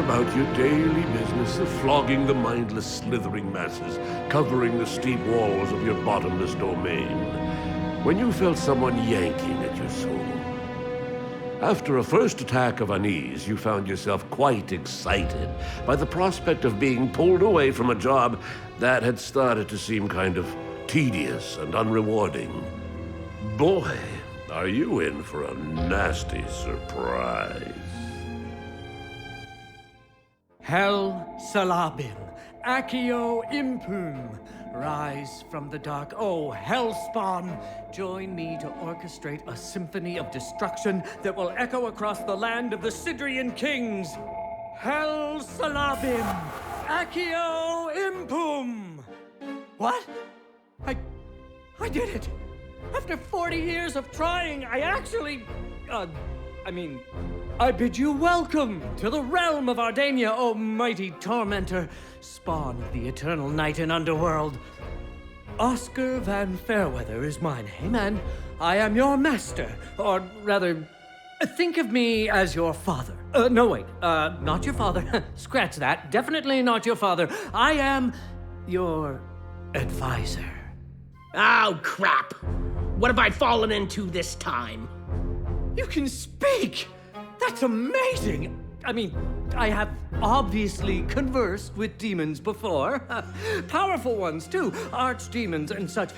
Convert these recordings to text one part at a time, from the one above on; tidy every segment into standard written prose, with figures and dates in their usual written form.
about your daily business of flogging the mindless, slithering masses, covering the steep walls of your bottomless domain, when you felt someone yanking at your soul. After a first attack of unease, you found yourself quite excited by the prospect of being pulled away from a job that had started to seem kind of tedious and unrewarding. Boy, are you in for a nasty surprise. Hel Salabim, Accio Impum, rise from the dark. Oh, Hellspawn, join me to orchestrate a symphony of destruction that will echo across the land of the Sidrian kings. Hel Salabim, Accio Impum. What? I did it! After 40 years of trying, I actually... I bid you welcome to the realm of Ardania, O mighty tormentor, spawn of the eternal night and underworld. Oscar Van Fairweather is my name, and I am your master, or rather, think of me as your father. Not your father. Scratch that. Definitely not your father. I am your advisor. Oh, crap. What have I fallen into this time? You can speak! That's amazing! I have obviously conversed with demons before. Powerful ones, too. Archdemons and such.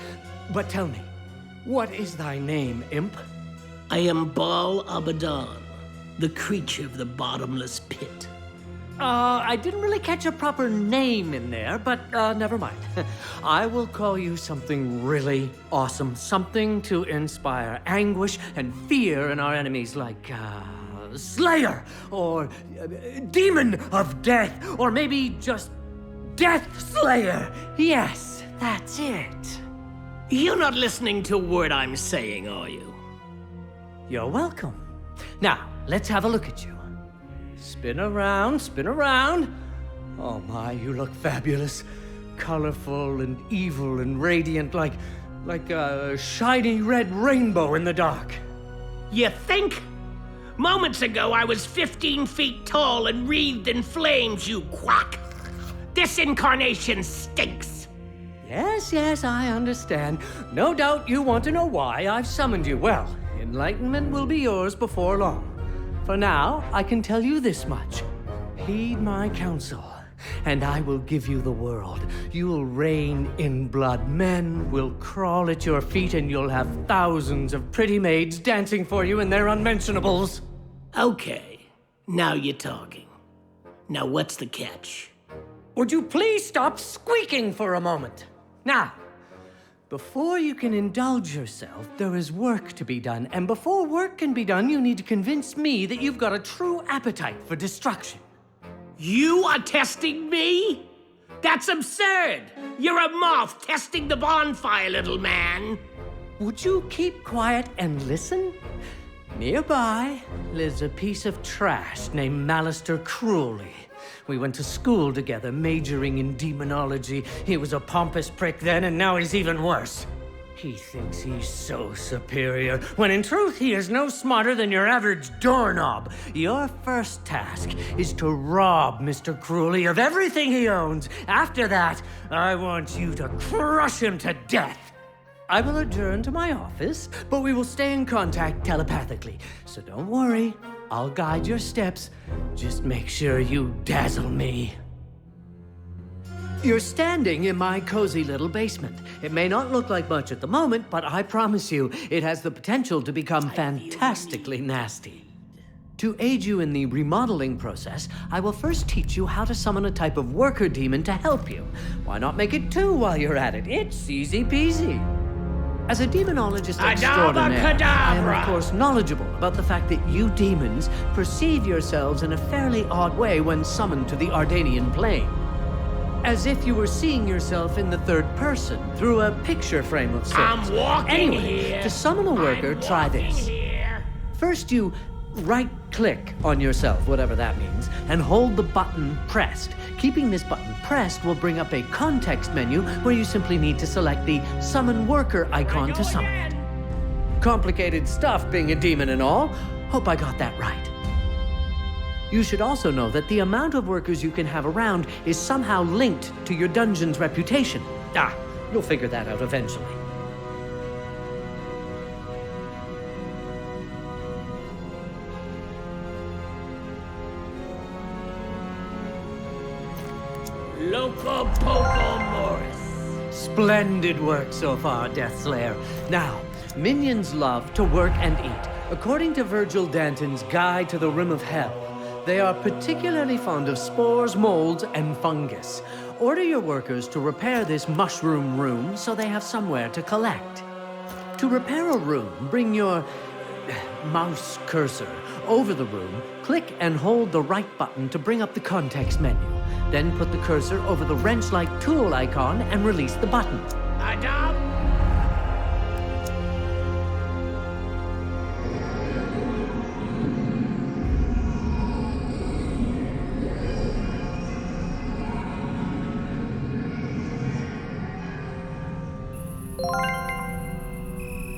But tell me, what is thy name, imp? I am Baal Abaddon, the creature of the bottomless pit. I didn't really catch a proper name in there, but never mind. I will call you something really awesome. Something to inspire anguish and fear in our enemies, like, Slayer, or Demon of Death, or maybe just Death Slayer. Yes, that's it. You're not listening to a word I'm saying, are you? You're welcome. Now, let's have a look at you. Spin around, spin around. Oh my, you look fabulous. Colorful and evil and radiant, like a shiny red rainbow in the dark. You think? Moments ago, I was 15 feet tall and wreathed in flames, you quack. This incarnation stinks. Yes, I understand. No doubt you want to know why I've summoned you. Well, enlightenment will be yours before long. For now, I can tell you this much. Heed my counsel, and I will give you the world. You will reign in blood. Men will crawl at your feet, and you'll have thousands of pretty maids dancing for you in their unmentionables. Okay, now you're talking. Now what's the catch? Would you please stop squeaking for a moment? Now, before you can indulge yourself, there is work to be done. And before work can be done, you need to convince me that you've got a true appetite for destruction. You are testing me? That's absurd! You're a moth testing the bonfire, little man. Would you keep quiet and listen? Nearby lives a piece of trash named Malister Cruelly. We went to school together, majoring in demonology. He was a pompous prick then, and now he's even worse. He thinks he's so superior, when in truth he is no smarter than your average doorknob. Your first task is to rob Mr. Cruelly of everything he owns. After that, I want you to crush him to death. I will adjourn to my office, but we will stay in contact telepathically. So don't worry, I'll guide your steps. Just make sure you dazzle me. You're standing in my cozy little basement. It may not look like much at the moment, but I promise you, it has the potential to become fantastically nasty. To aid you in the remodeling process, I will first teach you how to summon a type of worker demon to help you. Why not make it two while you're at it? It's easy peasy. As a demonologist extraordinaire, I am of course knowledgeable about the fact that you demons perceive yourselves in a fairly odd way when summoned to the Ardanian plane. As if you were seeing yourself in the third person, through a picture frame of sorts. I'm walking here. To summon a worker, try this. First you right-click on yourself, whatever that means, and hold the button pressed. Keeping this button pressed will bring up a context menu where you simply need to select the Summon Worker icon to summon. Complicated stuff being a demon and all. Hope I got that right. You should also know that the amount of workers you can have around is somehow linked to your dungeon's reputation. You'll figure that out eventually. Loco Poco Morris. Splendid work so far, Deathslayer. Now, minions love to work and eat. According to Virgil Danton's Guide to the Rim of Hell, they are particularly fond of spores, molds, and fungus. Order your workers to repair this mushroom room so they have somewhere to collect. To repair a room, bring your mouse cursor over the room, click and hold the right button to bring up the context menu. Then put the cursor over the wrench-like tool icon and release the button. Adam?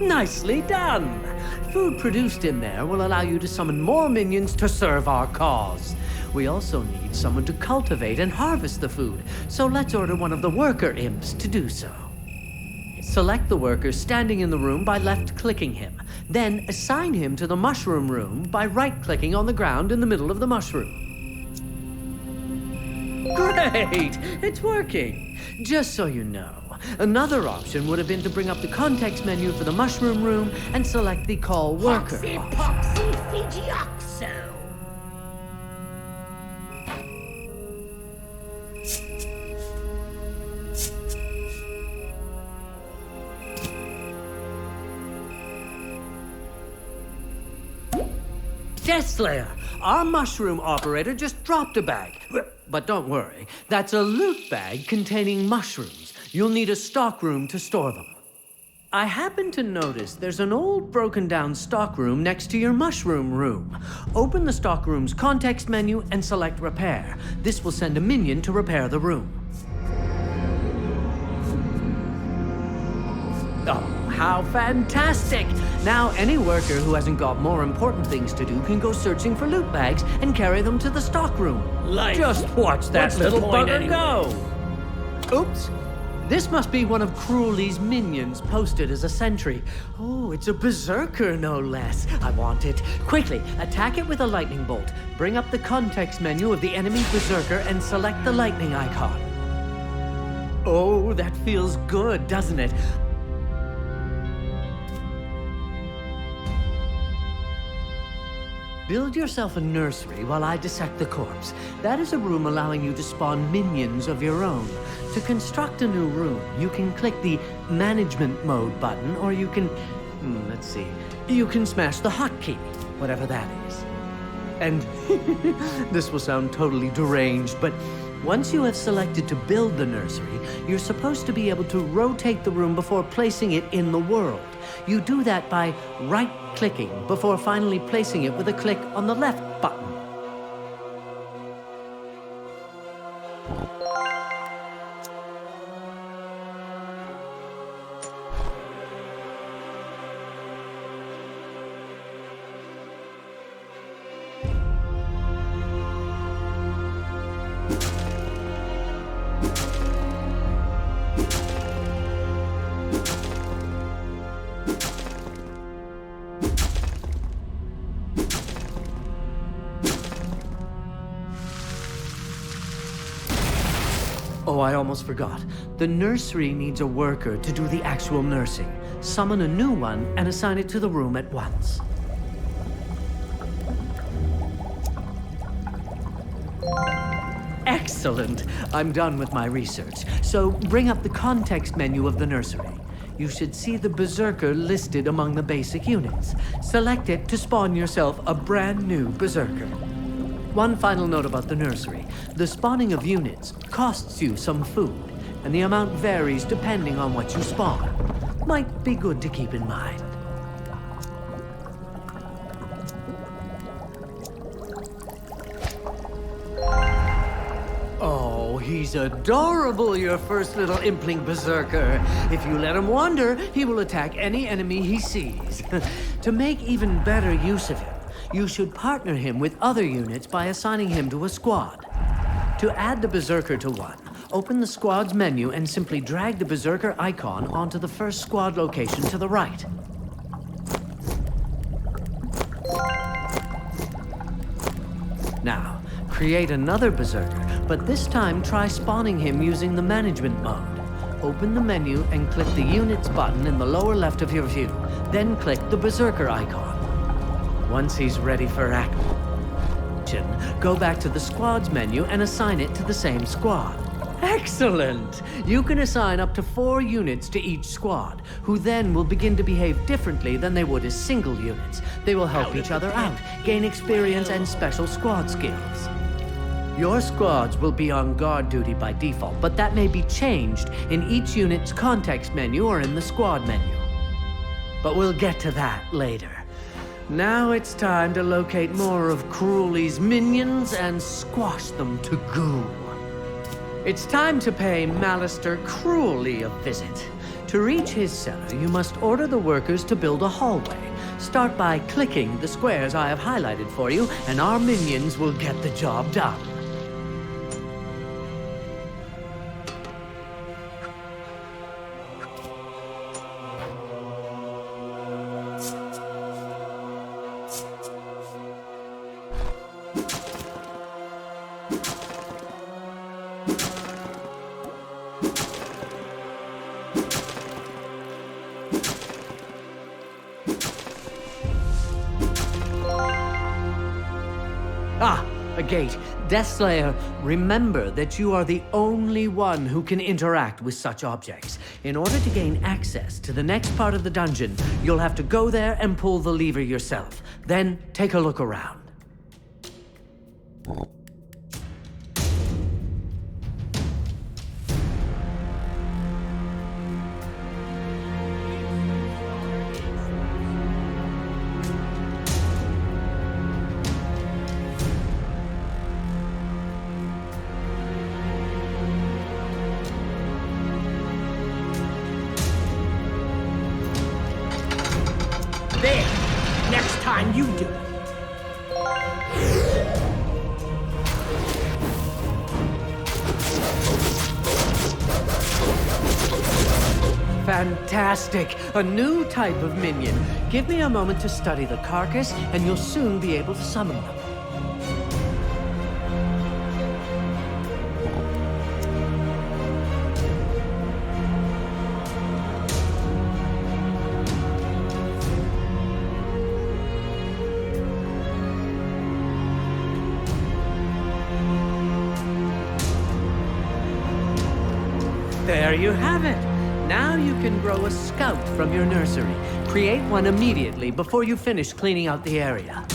Nicely done! Food produced in there will allow you to summon more minions to serve our cause. We also need someone to cultivate and harvest the food, so let's order one of the worker imps to do so. Select the worker standing in the room by left-clicking him. Then assign him to the mushroom room by right-clicking on the ground in the middle of the mushroom. Great! It's working! Just so you know, another option would have been to bring up the context menu for the mushroom room and select the Call Worker Poxy, option. Poxy, Fijioxo. Deathslayer, our mushroom operator just dropped a bag. But don't worry, that's a loot bag containing mushrooms. You'll need a stockroom to store them. I happen to notice there's an old broken down stockroom next to your mushroom room. Open the stockroom's context menu and select Repair. This will send a minion to repair the room. Oh, how fantastic! Now any worker who hasn't got more important things to do can go searching for loot bags and carry them to the stockroom. Just watch that What's the little point bugger anyway? go! Oops. This must be one of Cruelly's minions posted as a sentry. Oh, it's a berserker, no less. I want it. Quickly, attack it with a lightning bolt. Bring up the context menu of the enemy berserker and select the lightning icon. Oh, that feels good, doesn't it? Build yourself a nursery while I dissect the corpse. That is a room allowing you to spawn minions of your own. To construct a new room, you can click the Management Mode button, or you can... let's see. You can smash the hotkey, whatever that is. And this will sound totally deranged, but once you have selected to build the nursery, you're supposed to be able to rotate the room before placing it in the world. You do that by right-clicking before finally placing it with a click on the left button. Oh, I almost forgot. The nursery needs a worker to do the actual nursing. Summon a new one and assign it to the room at once. Excellent! I'm done with my research. So bring up the context menu of the nursery. You should see the Berserker listed among the basic units. Select it to spawn yourself a brand new Berserker. One final note about the nursery. The spawning of units costs you some food, and the amount varies depending on what you spawn. Might be good to keep in mind. Oh, he's adorable, your first little impling berserker. If you let him wander, he will attack any enemy he sees. To make even better use of him, You should partner him with other units by assigning him to a squad. To add the Berserker to one, open the squad's menu and simply drag the Berserker icon onto the first squad location to the right. Now, create another Berserker, but this time try spawning him using the management mode. Open the menu and click the Units button in the lower left of your view. Then click the Berserker icon. Once he's ready for action, go back to the Squads menu and assign it to the same squad. Excellent! You can assign up to 4 units to each squad, who then will begin to behave differently than they would as single units. They will help each other out, gain experience and special squad skills. Your squads will be on guard duty by default, but that may be changed in each unit's context menu or in the squad menu. But we'll get to that later. Now it's time to locate more of Cruelly's minions and squash them to goo. It's time to pay Malister Cruelly a visit. To reach his cellar, you must order the workers to build a hallway. Start by clicking the squares I have highlighted for you, and our minions will get the job done. Ah, a gate. Deathslayer, remember that you are the only one who can interact with such objects. In order to gain access to the next part of the dungeon, you'll have to go there and pull the lever yourself. Then take a look around. There! Next time you do it. Fantastic! A new type of minion. Give me a moment to study the carcass, and you'll soon be able to summon them. There you have it. Now you can grow a scout from your nursery. Create one immediately before you finish cleaning out the area.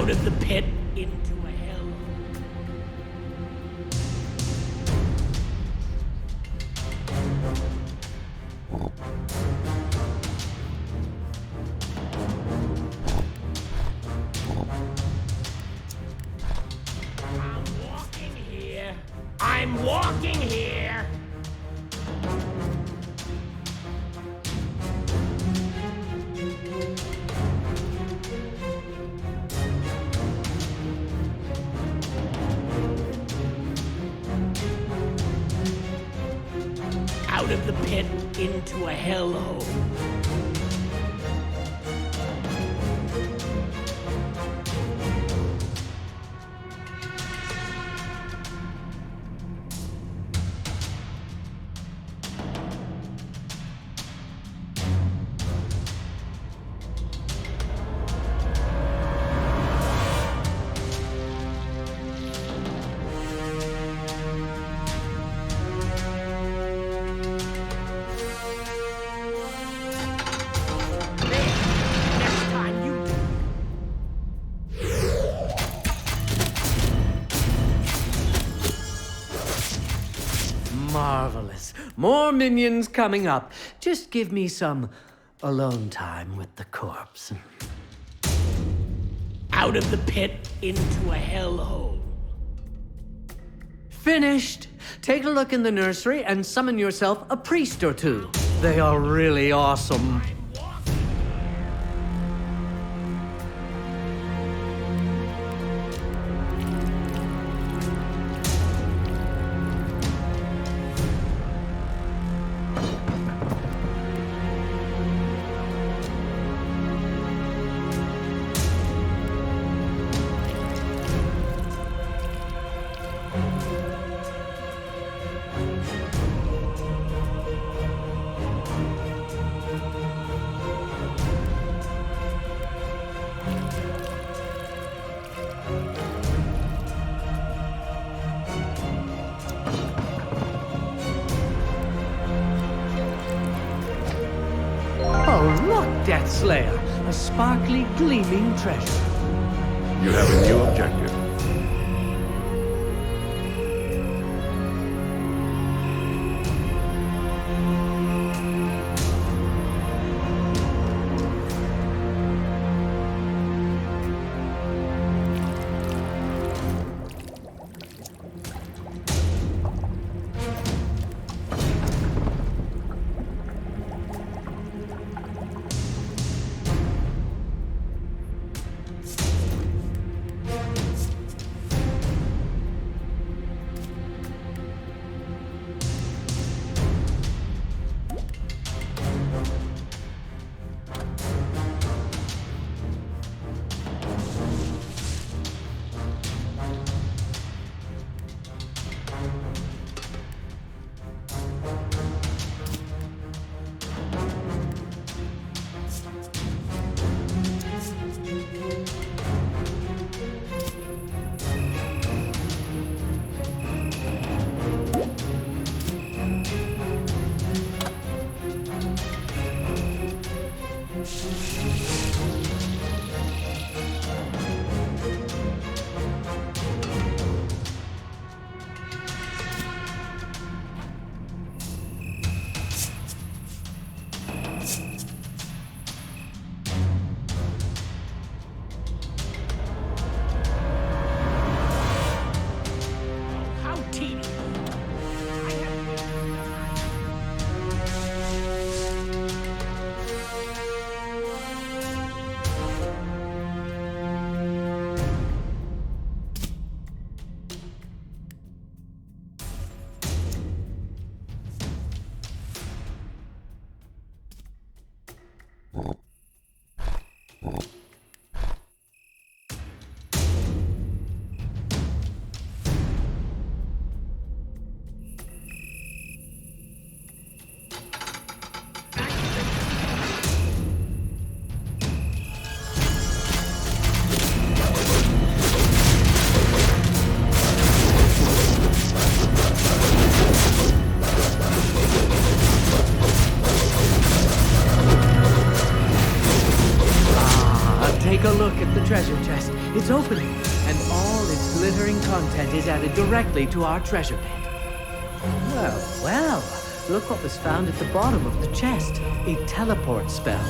Out of the pit into a hell. I'm walking here. Out of the pit into a hellhole. Marvelous. More minions coming up. Just give me some alone time with the corpse. Out of the pit into a hellhole. Finished. Take a look in the nursery and summon yourself a priest or two. They are really awesome. Oh, look, Death Slayer. A sparkly, gleaming treasure. You have a new objective. Take a look at the treasure chest. It's opening, and all its glittering content is added directly to our treasure pit. Well, well, look what was found at the bottom of the chest. A teleport spell.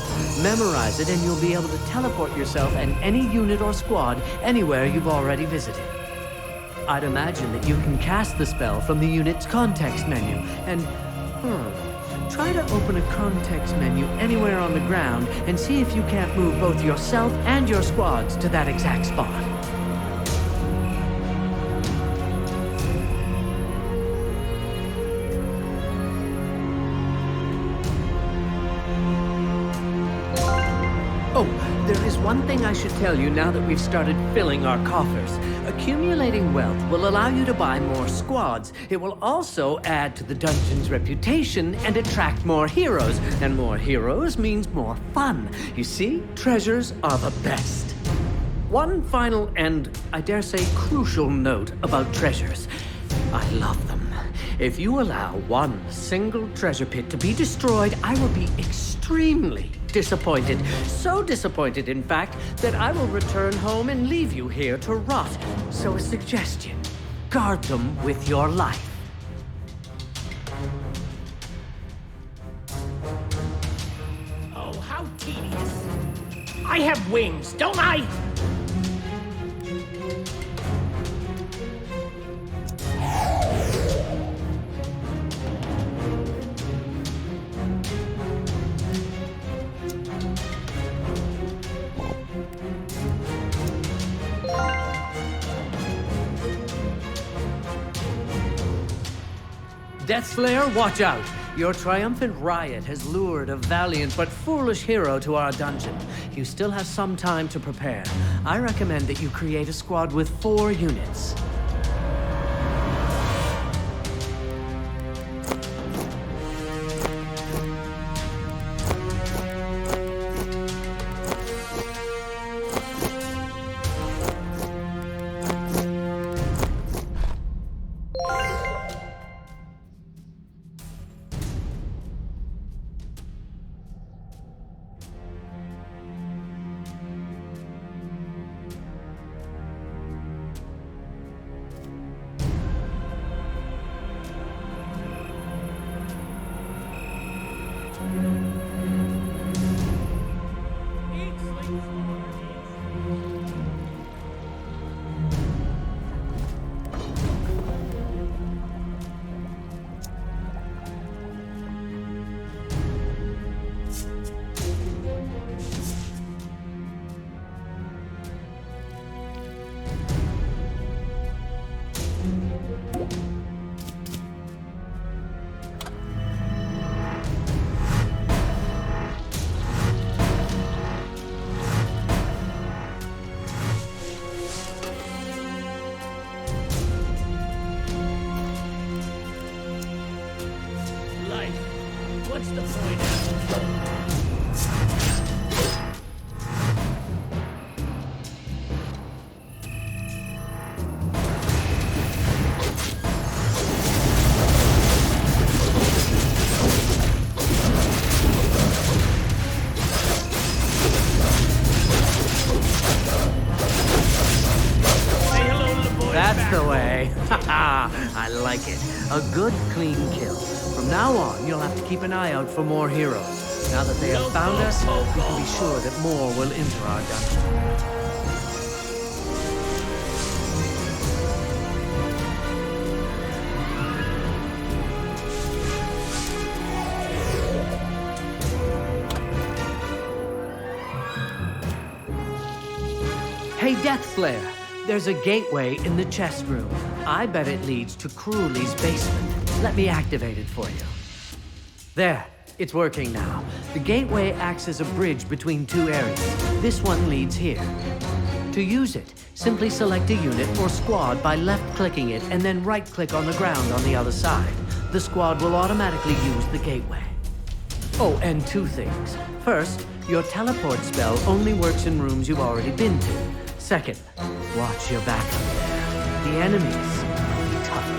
Memorize it and you'll be able to teleport yourself and any unit or squad anywhere you've already visited. I'd imagine that you can cast the spell from the unit's context menu, and, try to open a context menu anywhere on the ground and see if you can't move both yourself and your squads to that exact spot. Oh, there is one thing I should tell you now that we've started filling our coffers. Accumulating wealth will allow you to buy more squads. It will also add to the dungeon's reputation and attract more heroes. And more heroes means more fun. You see, treasures are the best. One final and, I dare say, crucial note about treasures. I love them. If you allow one single treasure pit to be destroyed, I will be extremely disappointed. So disappointed, in fact, that I will return home and leave you here to rot. So a suggestion, guard them with your life. Oh, how tedious. I have wings, don't I? Deathslayer, watch out! Your triumphant riot has lured a valiant but foolish hero to our dungeon. You still have some time to prepare. I recommend that you create a squad with 4 units. What's the point? That's the way. Haha, I like it. A good, clean kill. From now on, you'll have to keep an eye out for more heroes. Now that they have found us, we can be sure that more will enter our dungeon. Hey, Deathslayer. There's a gateway in the chest room. I bet it leads to Cruelly's basement. Let me activate it for you. There, it's working now. The gateway acts as a bridge between 2 areas. This one leads here. To use it, simply select a unit or squad by left-clicking it and then right-click on the ground on the other side. The squad will automatically use the gateway. Oh, and 2 things. First, your teleport spell only works in rooms you've already been to. Second, watch your back up there. The enemies will be tougher.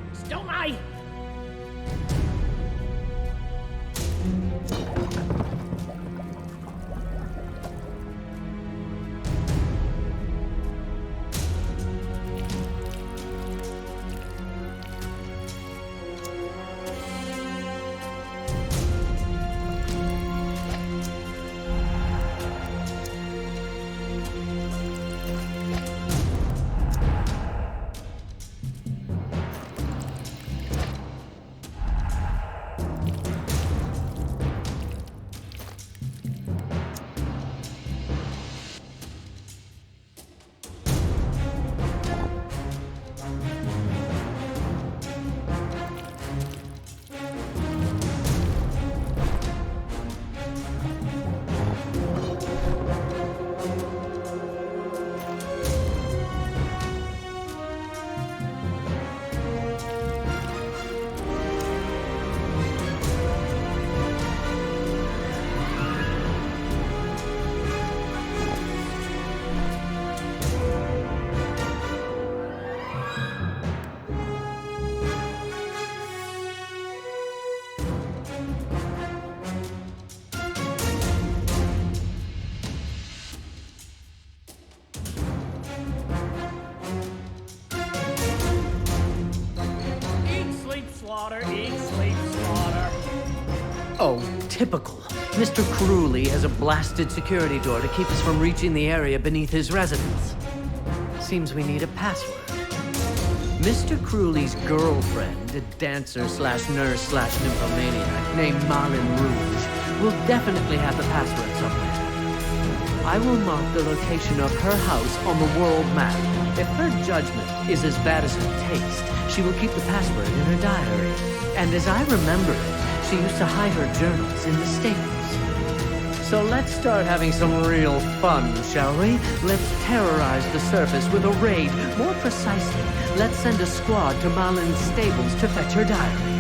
things, don't I? Oh, typical. Mr. Cruelly has a blasted security door to keep us from reaching the area beneath his residence. Seems we need a password. Mr. Cruelly's girlfriend, a dancer/nurse/nymphomaniac named Marlin Rouge, will definitely have the password somewhere. I will mark the location of her house on the world map. If her judgment is as bad as her taste, she will keep the password in her diary. And as I remember it, she used to hide her journals in the stables. So let's start having some real fun, shall we? Let's terrorize the surface with a raid. More precisely, let's send a squad to Marlin's stables to fetch her diary.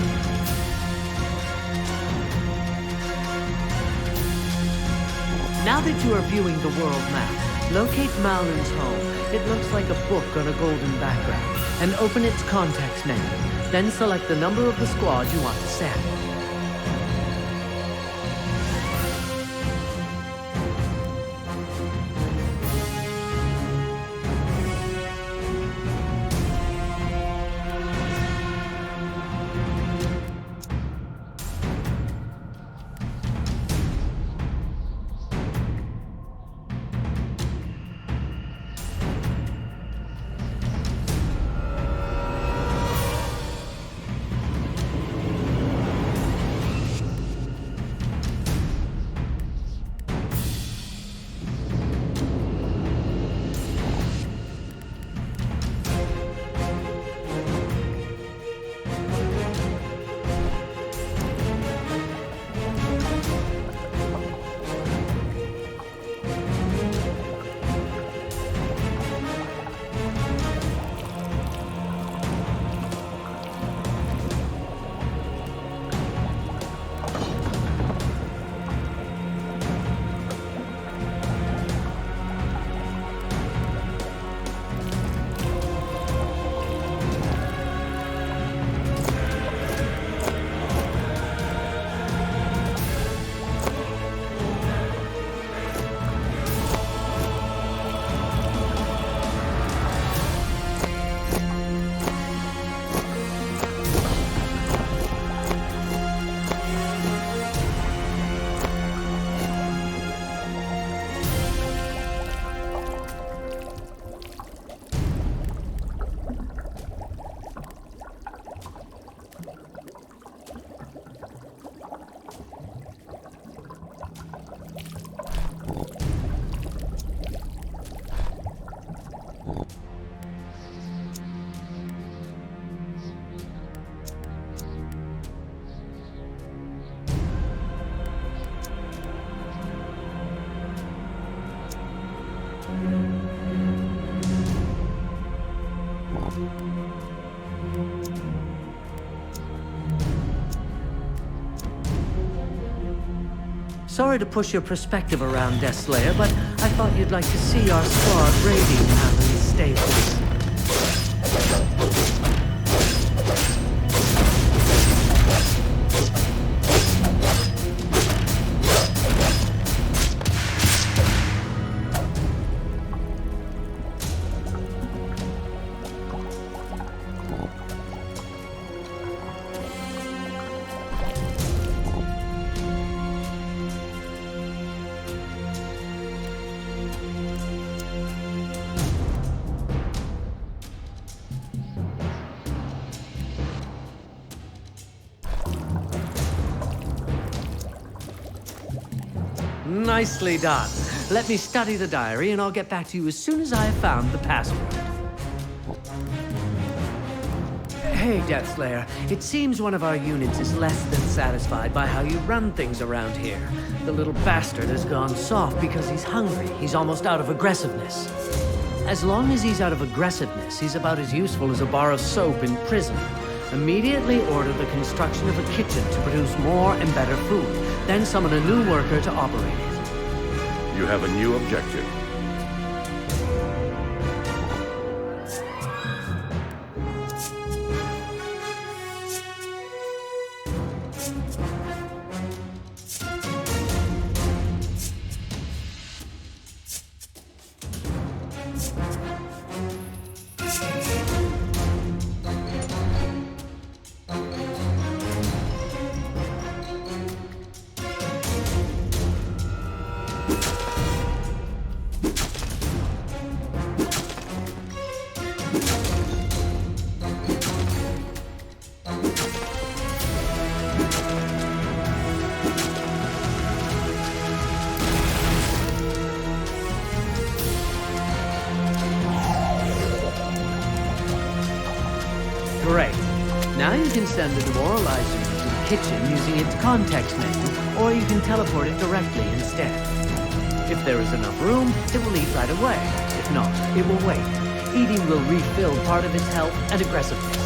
Now that you are viewing the world map, locate Marlin's home. It looks like a book on a golden background. And open its context menu. Then select the number of the squad you want to send. Sorry to push your perspective around, Death Slayer, but I thought you'd like to see our squad raiding Marlin's stables. Nicely done. Let me study the diary, and I'll get back to you as soon as I have found the password. Hey, Deathslayer. It seems one of our units is less than satisfied by how you run things around here. The little bastard has gone soft because he's hungry. He's almost out of aggressiveness. As long as he's out of aggressiveness, he's about as useful as a bar of soap in prison. Immediately order the construction of a kitchen to produce more and better food. Then summon a new worker to operate it. You have a new objective. Great. Now you can send the demoralizer to the kitchen using its context menu, or you can teleport it directly instead. If there is enough room, it will eat right away. If not, it will wait. Eating will refill part of its health and aggressiveness.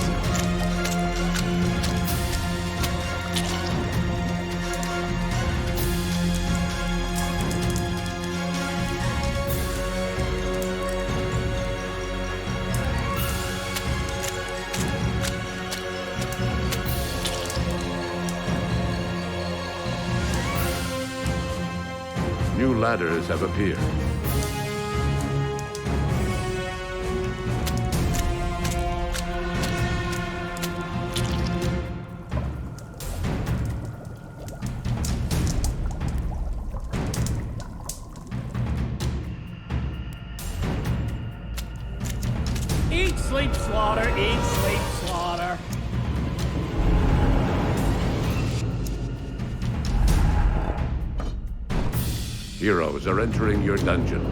New ladders have appeared. Eat, sleep, slaughter, eat, sleep, slaughter. Heroes are entering your dungeon.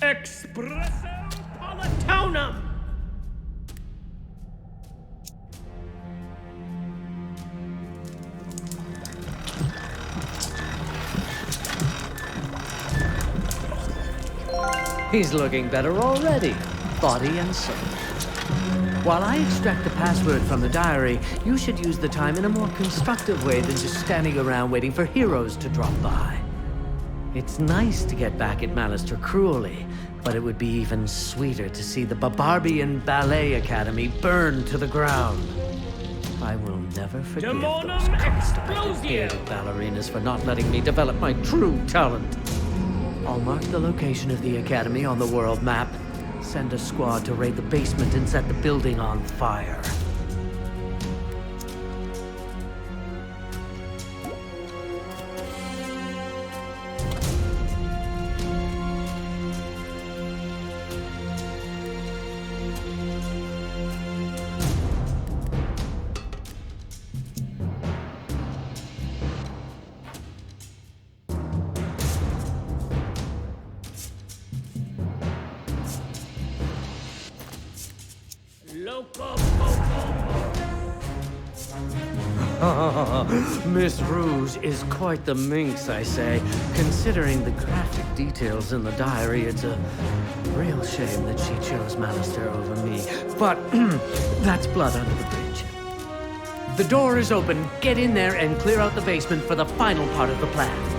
Espresso Politonum! He's looking better already, body and soul. While I extract the password from the diary, you should use the time in a more constructive way than just standing around waiting for heroes to drop by. It's nice to get back at Malister cruelly, but it would be even sweeter to see the Barbarbian Ballet Academy burn to the ground. I will never forgive Demonum those constipated Explosio! bearded ballerinas for not letting me develop my true talent. I'll mark the location of the Academy on the world map. Send a squad to raid the basement and set the building on fire. Miss Rouge is quite the minx, I say. Considering the graphic details in the diary, it's a real shame that she chose Malister over me. But that's blood under the bridge. The door is open. Get in there and clear out the basement for the final part of the plan.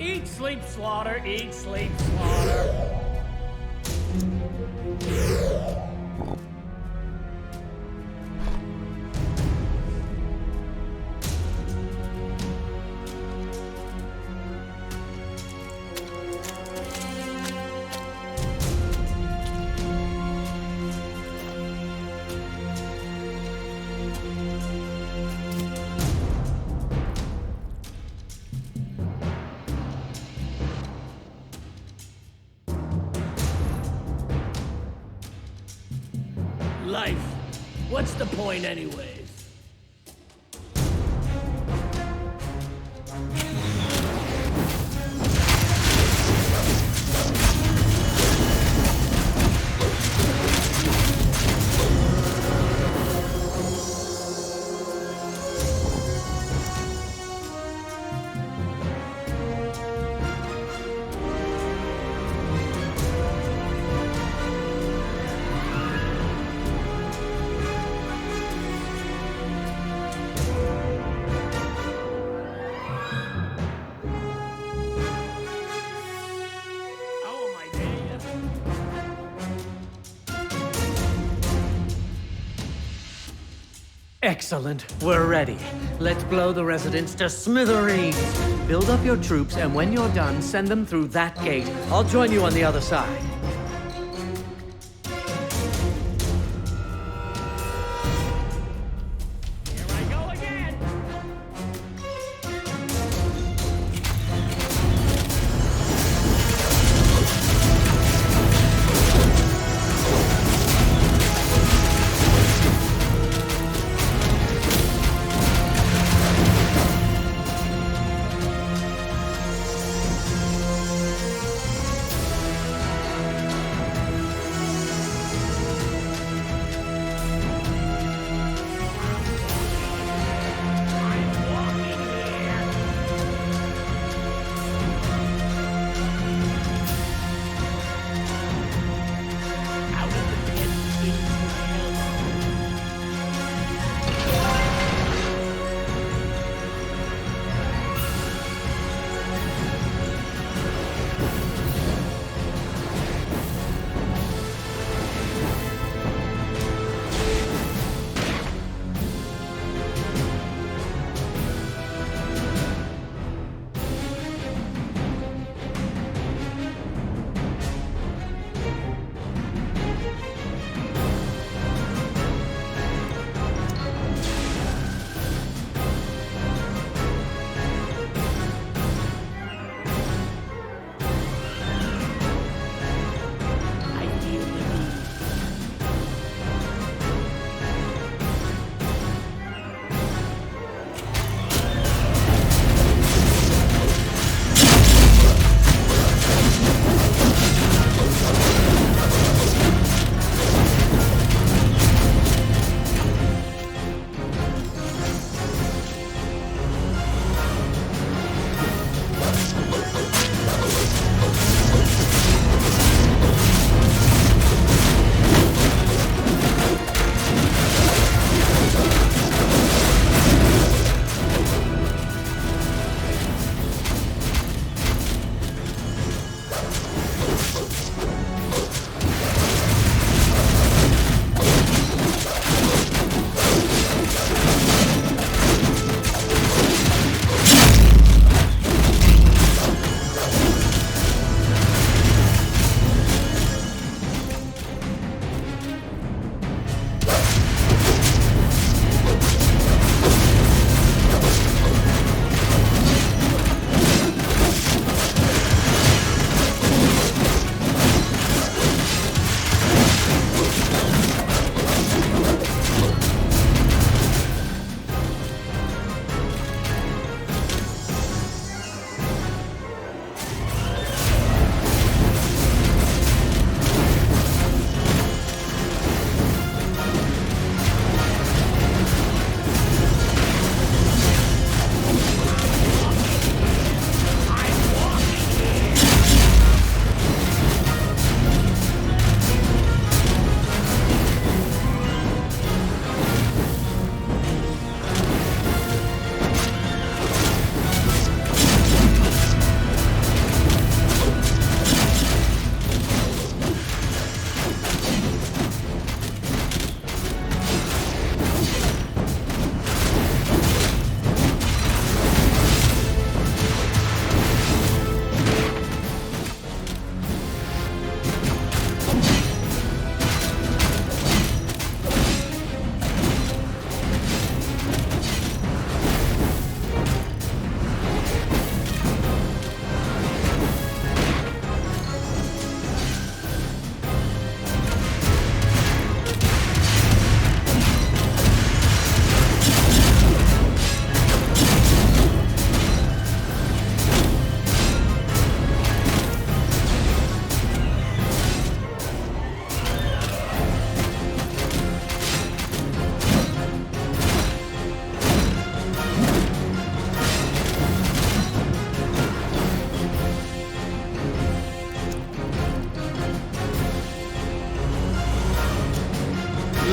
Eat, sleep, slaughter, eat, sleep, slaughter. Life. What's the point anyways? Excellent. We're ready. Let's blow the residents to smithereens. Build up your troops, and when you're done, send them through that gate. I'll join you on the other side. Here I go again!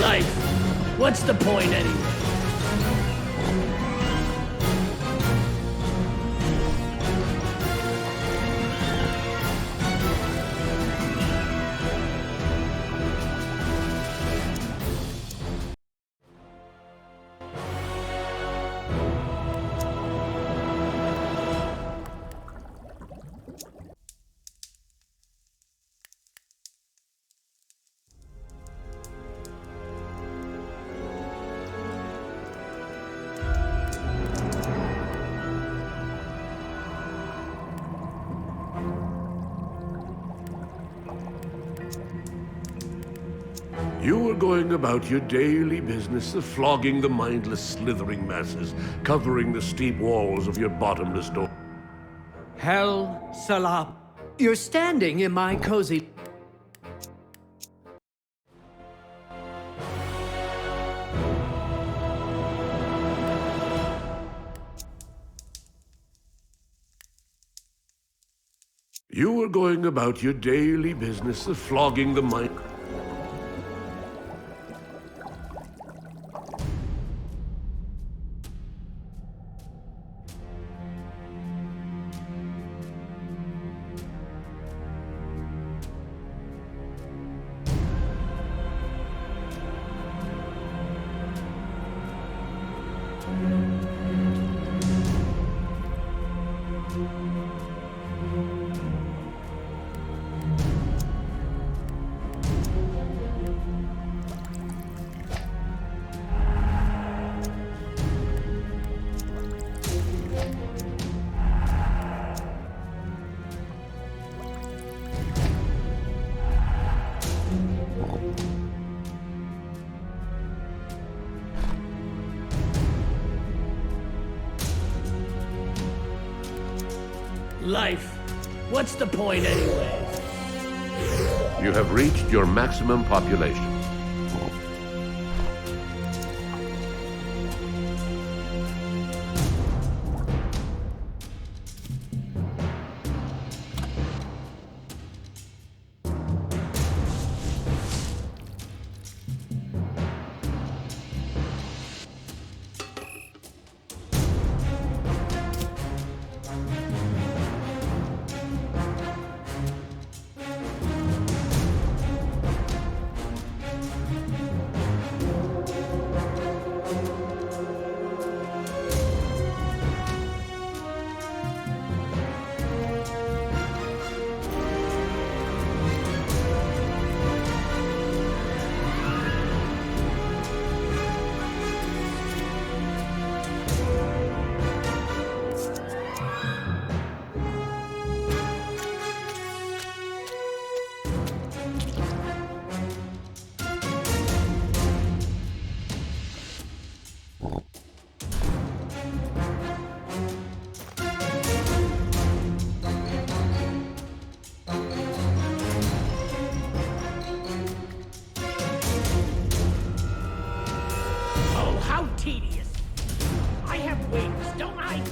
Life. What's the point anyway? You were going about your daily business of flogging the mindless, slithering masses, covering the steep walls of your bottomless door. Hell, Salop. You're standing in my cozy... You were going about your daily business of flogging the mind... Life. What's the point anyway? You have reached your maximum population. Oh, how tedious. I have wings, don't I?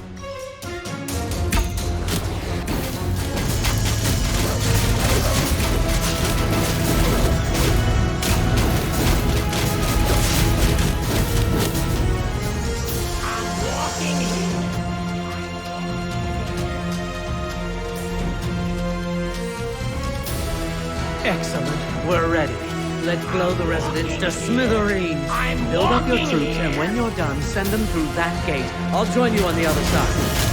I'm walking in. Excellent. We're ready. Let's blow the residents to smithereens. I'm Build up your walking troops, and here. when you're done, send them through that gate. I'll join you on the other side.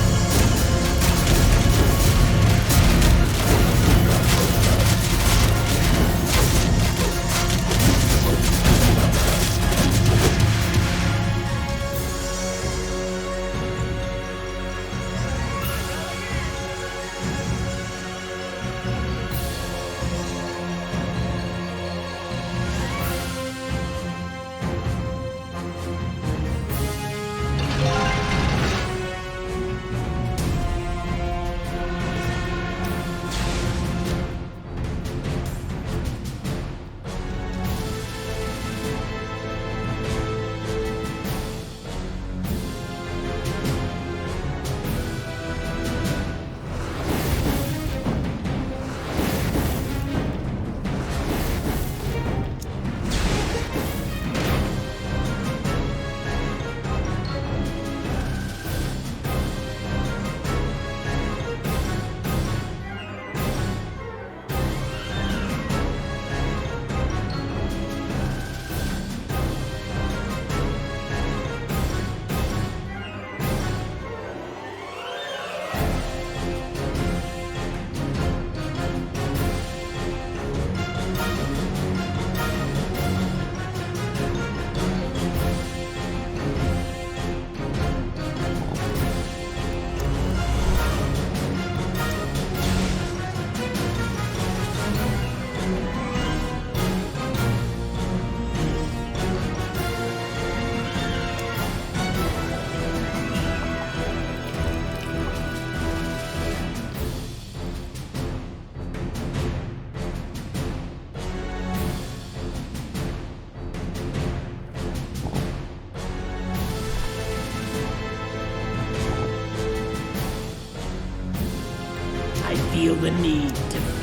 feel the need to feed.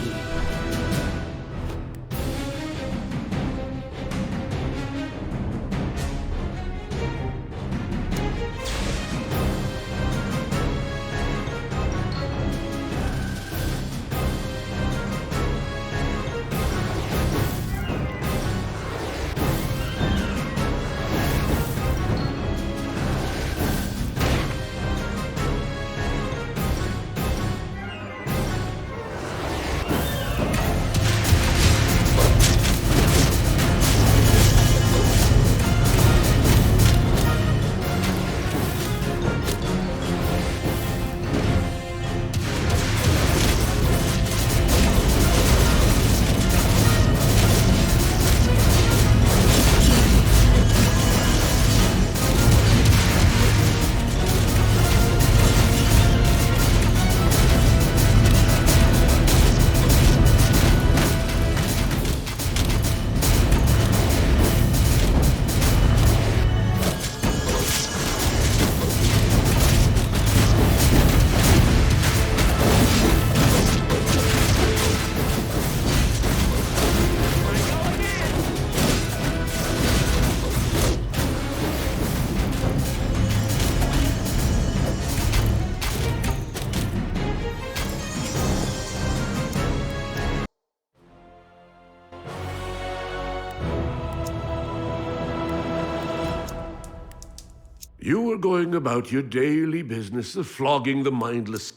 You were going about your daily business of flogging the mindless